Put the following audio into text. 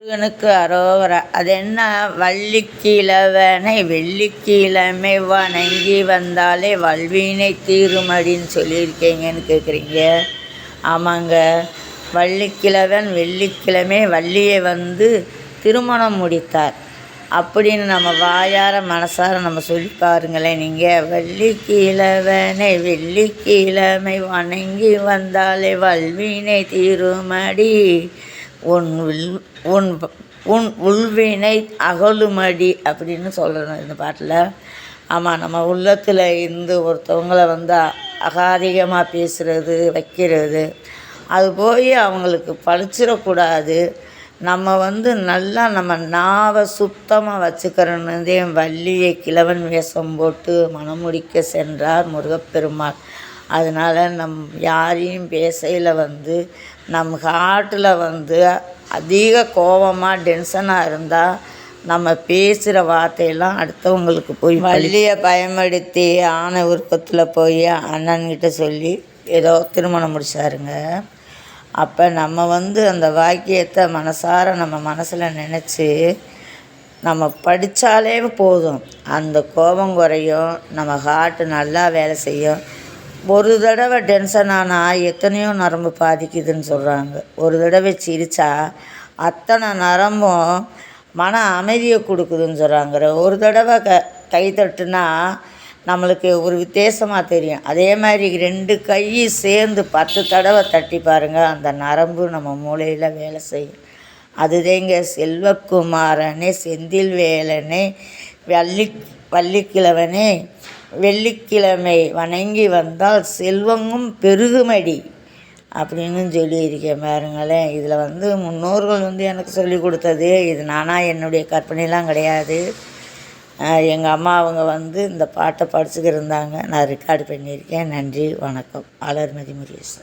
முருகனுக்கு அரோகரா. அது என்ன, வள்ளிக்கிழவனை வெள்ளிக்கிழமை வணங்கி வந்தாலே வல்வினை தீருமடின்னு சொல்லியிருக்கீங்கன்னு கேட்குறீங்க. ஆமாங்க, வள்ளிக்கிழவன் வெள்ளிக்கிழமை வள்ளியை திருமணம் முடித்தார் அப்படின்னு நம்ம வாயார மனசார நம்ம சொல்லி பாருங்களேன். நீங்கள் வள்ளிக்கிழவனை வெள்ளிக்கிழமை வணங்கி வந்தாலே வல்வினை தீருமடி, உன் உள்வினை அகலுமடி அப்படின்னு சொல்லணும் இந்த பாட்டில். ஆமாம், நம்ம உள்ளத்தில் இருந்து ஒருத்தவங்களை அகாதிகமாக பேசுகிறது வைக்கிறது, அது போய் அவங்களுக்கு பழிச்சிடக்கூடாது. நம்ம நல்லா நம்ம நாவை சுத்தமாக வச்சுக்கிறோன்னதே வள்ளியை கிழவன் வேஷம் போட்டு மணமுடிக்க சென்றார் முருகப்பெருமாள். அதனால் யாரையும் பேசையில் நம்ம ஹார்ட்டில் அதிக கோபமாக டென்ஷனாக இருந்தால் நம்ம பேசுகிற வார்த்தையெல்லாம் அடுத்தவங்களுக்கு போய் வள்ளியை பயன்படுத்தி ஆணை விருப்பத்தில் போய் அண்ணன்கிட்ட சொல்லி ஏதோ திருமணம் முடிச்சாருங்க. அப்போ நம்ம அந்த வாக்கியத்தை மனசார நம்ம மனசில் நினச்சி நம்ம படித்தாலே போதும், அந்த கோபம் குறையும், நம்ம ஹார்ட்டு நல்லா வேலை செய்யும். ஒரு தடவை டென்ஷன் ஆனால் எத்தனையோ நரம்பு பாதிக்குதுன்னு சொல்கிறாங்க. ஒரு தடவை சிரித்தா அத்தனை நரம்பும் மன அமைதியை கொடுக்குதுன்னு சொல்கிறாங்க. ஒரு தடவை கை தட்டுனா நம்மளுக்கு ஒரு வித்தியாசமாக தெரியும். அதே மாதிரி 2 கை சேர்ந்து 10 தடவை தட்டி பாருங்கள், அந்த நரம்பு நம்ம மூளையில் வேலை செய்யும். அதுதேங்க செல்வக்குமாரனே செந்தில் வேலனே வள்ளிக்கிழவனே வெள்ளிக்கிழமை வணங்கி வந்தால் செல்வமும் பெருகுமடி அப்படின்னு சொல்லியிருக்கேன் பாருங்களேன். இதில் முன்னோர்கள் எனக்கு சொல்லி கொடுத்தது. இது நானாக என்னுடைய கற்பனைலாம் கிடையாது. எங்கள் அம்மா அவங்க இந்த பாட்டை படிச்சுக்கிட்டு இருந்தாங்க. நான் ரெக்கார்டு பண்ணியிருக்கேன். நன்றி, வணக்கம். அலர்மதி முருகேசன்.